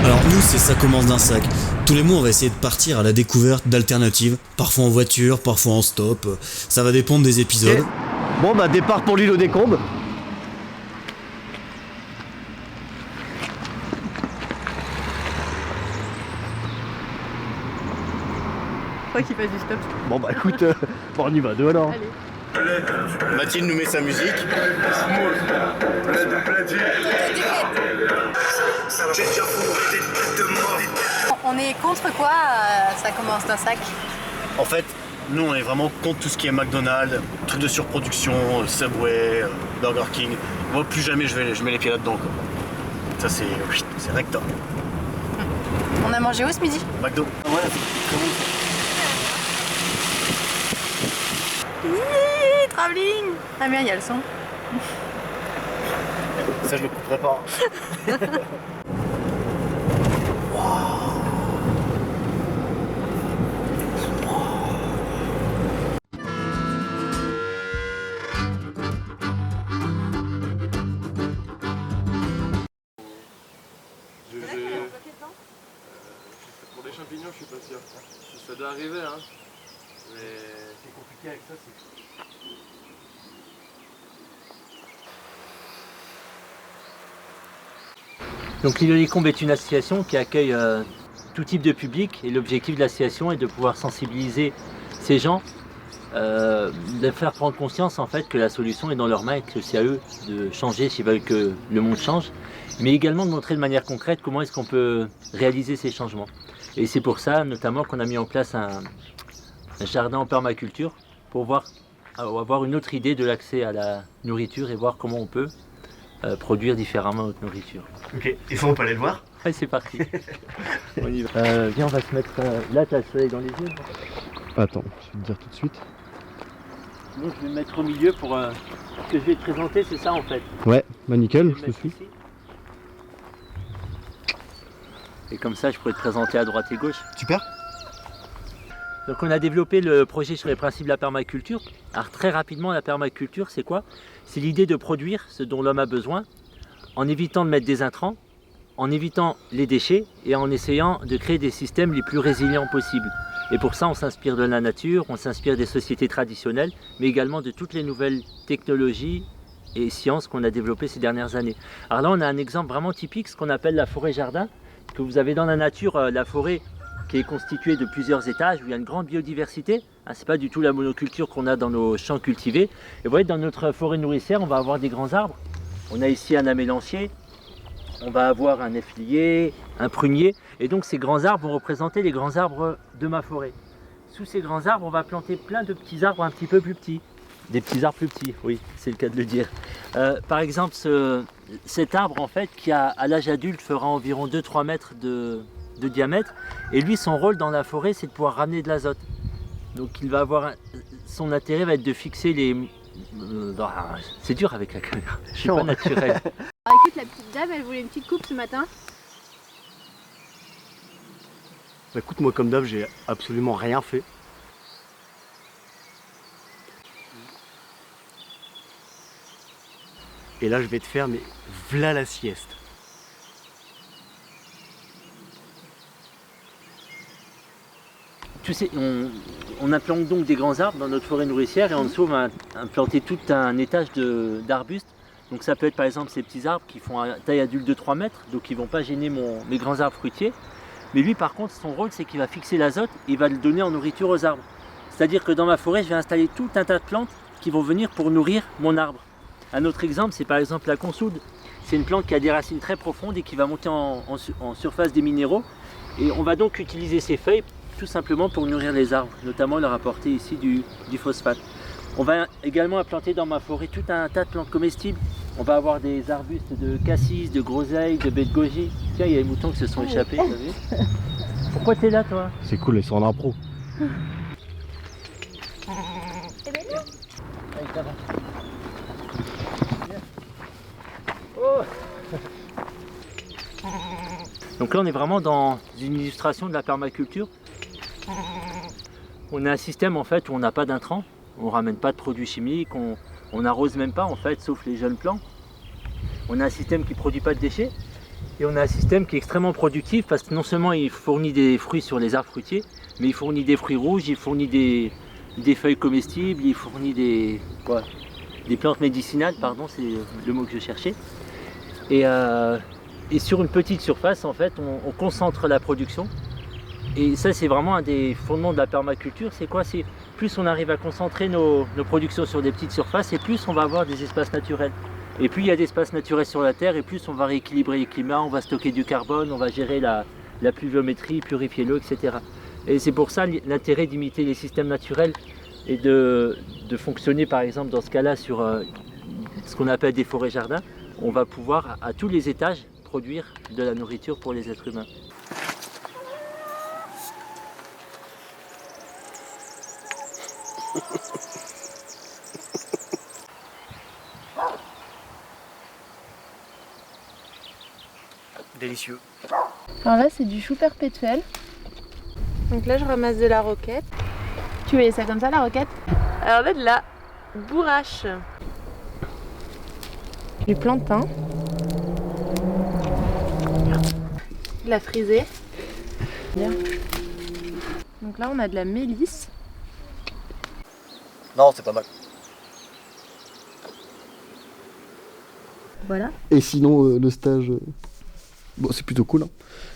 Alors nous, c'est Ça commence d'un sac. Tous les mois, on va essayer de partir à la découverte d'alternatives, parfois en voiture, parfois en stop. Ça va dépendre des épisodes. Ok. Bon bah départ pour l'île aux Décombres. Faut qu'il fasse du stop. Bon bah écoute, bon, on y va deux alors. Allez. Mathilde nous met sa musique. On est contre quoi Ça commence d'un sac? En fait, nous on est vraiment contre tout ce qui est McDonald's, trucs de surproduction, Subway, Burger King. Moi plus jamais je mets les pieds là-dedans quoi. Ça c'est recta. On a mangé où ce midi? McDo. Ouais, Travelling. Ah bien, il y a le son. ça je le couperai pas. Pour les champignons, je suis pas sûr. Ça doit arriver, hein. Mais C'est compliqué avec ça, c'est... Donc l'île aux Décombres est une association qui accueille tout type de public et l'objectif de l'association est de pouvoir sensibiliser ces gens, de faire prendre conscience en fait que la solution est dans leurs mains et que c'est à eux de changer s'ils veulent que le monde change, mais également de montrer de manière concrète comment est-ce qu'on peut réaliser ces changements. Et c'est pour ça notamment qu'on a mis en place un jardin en permaculture pour avoir une autre idée de l'accès à la nourriture et voir comment on peut produire différemment notre nourriture. Ok, il faut pas aller le voir. Allez, c'est parti. On y va. Viens, on va se mettre là, t'as le soleil dans les yeux. attends, je vais te dire tout de suite. Sinon, je vais me mettre au milieu pour ce que je vais te présenter, c'est ça en fait. Ouais, bah nickel, Je je vais te me suis. mettre ici. Et comme ça, je pourrais te présenter à droite et gauche. Super. Donc on a développé le projet sur les principes de la permaculture. Alors très rapidement, la permaculture, c'est quoi? C'est l'idée de produire ce dont l'homme a besoin en évitant de mettre des intrants, en évitant les déchets et en essayant de créer des systèmes les plus résilients possibles. Et pour ça, on s'inspire de la nature, on s'inspire des sociétés traditionnelles, mais également de toutes les nouvelles technologies et sciences qu'on a développées ces dernières années. Alors là, on a un exemple vraiment typique, ce qu'on appelle la forêt-jardin, que vous avez dans la nature, la forêt qui est constituée de plusieurs étages, où il y a une grande biodiversité. C'est pas du tout la monoculture qu'on a dans nos champs cultivés. Et vous voyez, dans notre forêt nourricière, on va avoir des grands arbres. On a ici un amélancier, on va avoir un effilier, un prunier. Et donc ces grands arbres vont représenter les grands arbres de ma forêt. Sous ces grands arbres, on va planter plein de petits arbres un petit peu plus petits. Des petits arbres plus petits, oui, c'est le cas de le dire. Par exemple, cet arbre, en fait, qui à l'âge adulte fera environ 2-3 mètres de diamètre. Et lui, son rôle dans la forêt, c'est de pouvoir ramener de l'azote. Donc il va avoir son intérêt va être de fixer les... c'est dur avec la caméra, je suis pas naturel. Alors, écoute, la petite dame, elle voulait une petite coupe ce matin. Bah, écoute, moi comme d'hab, j'ai absolument rien fait. Et là, je vais te faire, mais v'là la sieste. Tu sais, on implante donc des grands arbres dans notre forêt nourricière et en dessous on va implanter tout un étage d'arbustes. Donc ça peut être par exemple ces petits arbres qui font une taille adulte de 3 mètres, donc qui ne vont pas gêner mes grands arbres fruitiers. Mais lui par contre, son rôle c'est qu'il va fixer l'azote et il va le donner en nourriture aux arbres. C'est-à-dire que dans ma forêt, je vais installer tout un tas de plantes qui vont venir pour nourrir mon arbre. Un autre exemple, c'est par exemple la consoude. C'est une plante qui a des racines très profondes et qui va monter en surface des minéraux. Et on va donc utiliser ses feuilles tout simplement pour nourrir les arbres, notamment leur apporter ici du phosphate. On va également implanter dans ma forêt tout un tas de plantes comestibles. On va avoir des arbustes de cassis, de groseilles, de baies de goji. Tiens, il y a les moutons qui se sont échappés, t'as vu? Pourquoi t'es là, toi? C'est cool, ils sont en impro. Allez, ça va. Oh. Donc là, on est vraiment dans une illustration de la permaculture. On a un système en fait où on n'a pas d'intrants, on ramène pas de produits chimiques, on n'arrose même pas en fait, sauf les jeunes plants. On a un système qui ne produit pas de déchets Et on a un système qui est extrêmement productif parce que non seulement il fournit des fruits sur les arbres fruitiers, mais il fournit des fruits rouges, il fournit des feuilles comestibles, il fournit des plantes médicinales, pardon, c'est le mot que je cherchais. Et sur une petite surface, en fait, on concentre la production. Et ça, c'est vraiment un des fondements de la permaculture. C'est quoi? C'est plus on arrive à concentrer nos productions sur des petites surfaces, et plus on va avoir des espaces naturels. Et plus il y a d'espaces naturels sur la Terre, et plus on va rééquilibrer les climats, on va stocker du carbone, on va gérer la pluviométrie, purifier l'eau, etc. Et c'est pour ça l'intérêt d'imiter les systèmes naturels et de fonctionner, par exemple, dans ce cas-là, sur ce qu'on appelle des forêts-jardins. On va pouvoir, à tous les étages, produire de la nourriture pour les êtres humains. Délicieux. Alors là, c'est du chou perpétuel. Donc là, je ramasse de la roquette. Tu voyais ça comme ça, la roquette? Alors là, de la bourrache. Du plantain. De la frisée. Bien. Donc là, on a de la mélisse. Non, c'est pas mal. Voilà. Et sinon, le stage, bon, c'est plutôt cool. Hein.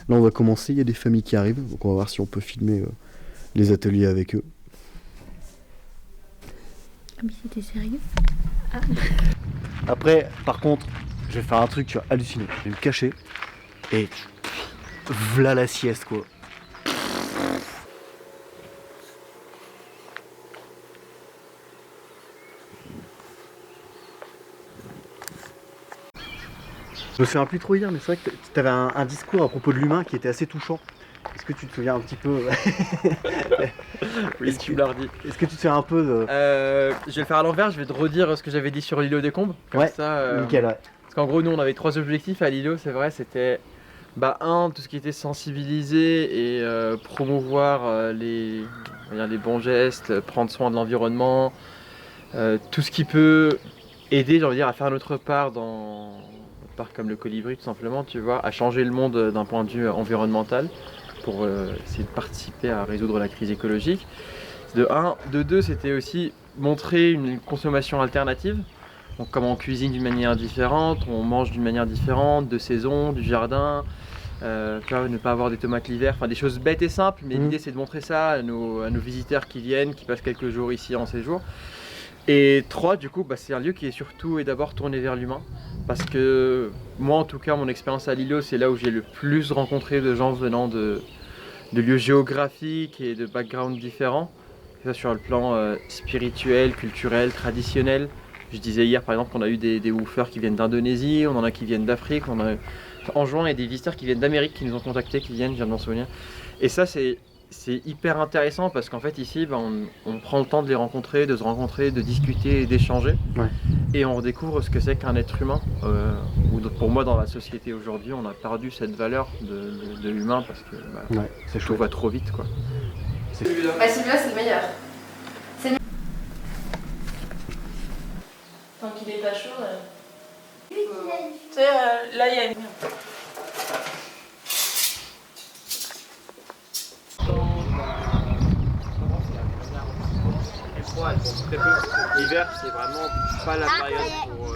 Là, on va commencer. Il y a des familles qui arrivent. Donc, on va voir si on peut filmer les ateliers avec eux. Ah, mais c'était sérieux? Après, par contre, je vais faire un truc, tu vas halluciner. Je vais me cacher. Et v'là la sieste, quoi. Je me souviens plus trop hier, mais c'est vrai que tu avais un discours à propos de l'humain qui était assez touchant. Est-ce que tu te souviens un petit peu? Oui, tu me l'as redit. Est-ce que tu te souviens un peu de... Je vais le faire à l'envers, je vais te redire ce que j'avais dit sur l'îlot des Combes. Comme Ouais, ça, nickel, ouais. Parce qu'en gros, nous, on avait 3 objectifs à l'îlot, c'est vrai. C'était, tout ce qui était sensibiliser et promouvoir les bons gestes, prendre soin de l'environnement, tout ce qui peut aider, j'ai envie de dire, à faire notre part dans... comme le colibri tout simplement, tu vois, à changer le monde d'un point de vue environnemental pour essayer de participer à résoudre la crise écologique. De 1, de 2, c'était aussi montrer une consommation alternative, donc comment on cuisine d'une manière différente, on mange d'une manière différente, de saison, du jardin, ne pas avoir des tomates l'hiver, enfin des choses bêtes et simples, mais l'idée c'est de montrer ça à nos visiteurs qui viennent, qui passent quelques jours ici en séjour. Et 3, du coup, c'est un lieu qui est surtout et d'abord tourné vers l'humain. Parce que moi, en tout cas, mon expérience à l'îlot, c'est là où j'ai le plus rencontré de gens venant de lieux géographiques et de backgrounds différents. Ça sur le plan spirituel, culturel, traditionnel. Je disais hier, par exemple, qu'on a eu des woofers qui viennent d'Indonésie, on en a qui viennent d'Afrique. En juin, il y a des visiteurs qui viennent d'Amérique qui nous ont contactés, qui viennent, je viens de m'en souvenir. Et ça, c'est hyper intéressant parce qu'en fait ici on prend le temps de les rencontrer, de se rencontrer, de discuter et d'échanger. Ouais. Et on redécouvre ce que c'est qu'un être humain. Pour moi dans la société aujourd'hui on a perdu cette valeur de l'humain parce que tout va trop vite quoi. Celui-là c'est le meilleur. Tant qu'il est pas chaud. Tu sais là il y a une... Elles sont très peu. L'hiver, c'est vraiment pas la période pour...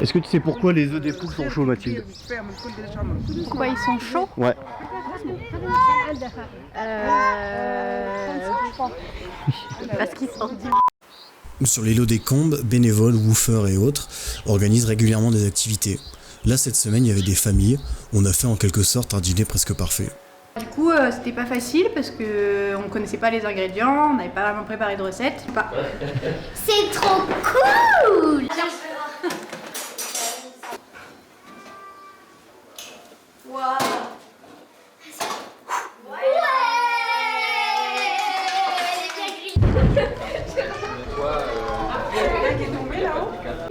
Est-ce que tu sais pourquoi les œufs des poules sont chauds, Mathilde? Pourquoi ils sont chauds? Ouais. Parce qu'ils sont... Sur l'îlot des Combes, bénévoles, woofers et autres organisent régulièrement des activités. Là, cette semaine, il y avait des familles. On a fait en quelque sorte un dîner presque parfait. Du coup, c'était pas facile parce que on connaissait pas les ingrédients, on n'avait pas vraiment préparé de recette. C'est trop cool! Wow.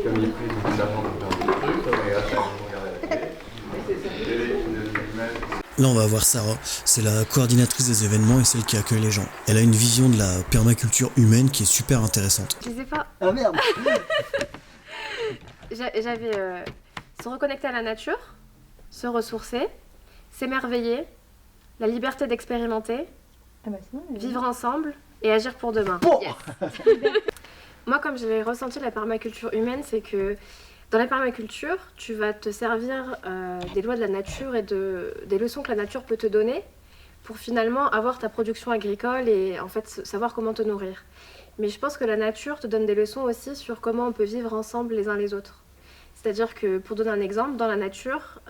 Comme il est pris beaucoup d'argent pour faire des trucs, mais là, Là, on va voir Sarah. C'est la coordinatrice des événements et celle qui accueille les gens. Elle a une vision de la permaculture humaine qui est super intéressante. Je sais pas. Ah merde. J'avais Se reconnecter à la nature, se ressourcer, s'émerveiller, la liberté d'expérimenter, vivre ensemble et agir pour demain. Moi, comme j'ai ressenti la permaculture humaine, c'est que dans la permaculture, tu vas te servir des lois de la nature et des leçons que la nature peut te donner pour finalement avoir ta production agricole et en fait savoir comment te nourrir. Mais je pense que la nature te donne des leçons aussi sur comment on peut vivre ensemble les uns les autres. C'est-à-dire que, pour donner un exemple, dans la nature,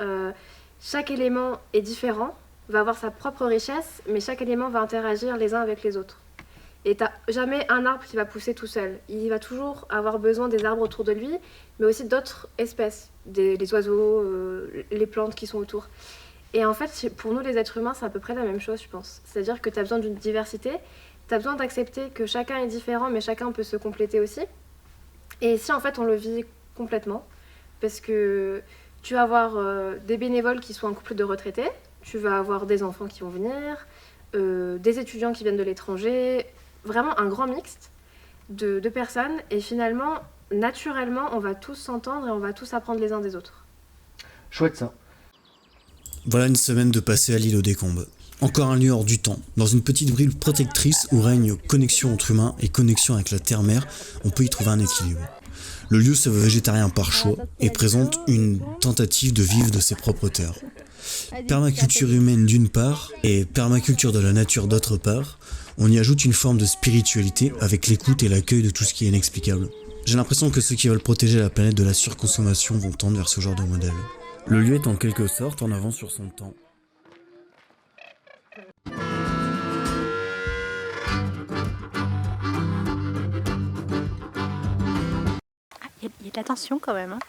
chaque élément est différent, va avoir sa propre richesse, mais chaque élément va interagir les uns avec les autres. Et t'as jamais un arbre qui va pousser tout seul. Il va toujours avoir besoin des arbres autour de lui, mais aussi d'autres espèces, les oiseaux, les plantes qui sont autour. Et en fait, pour nous les êtres humains, c'est à peu près la même chose, je pense. C'est-à-dire que tu as besoin d'une diversité, tu as besoin d'accepter que chacun est différent, mais chacun peut se compléter aussi. Et ici, en fait, on le vit complètement, parce que tu vas avoir des bénévoles qui sont un couple de retraités, tu vas avoir des enfants qui vont venir, des étudiants qui viennent de l'étranger, vraiment un grand mixte de personnes, et finalement, naturellement, on va tous s'entendre et on va tous apprendre les uns des autres. Chouette ça. Voilà une semaine de passé à l'île aux Décombres. Encore un lieu hors du temps, dans une petite brille protectrice où règne connexion entre humains et connexion avec la terre-mère, on peut y trouver un équilibre. Le lieu se veut végétarien par choix et présente une tentative de vivre de ses propres terres. Permaculture humaine d'une part et permaculture de la nature d'autre part, on y ajoute une forme de spiritualité avec l'écoute et l'accueil de tout ce qui est inexplicable. J'ai l'impression que ceux qui veulent protéger la planète de la surconsommation vont tendre vers ce genre de modèle. Le lieu est en quelque sorte en avance sur son temps. Il y a de la tension quand même. Hein.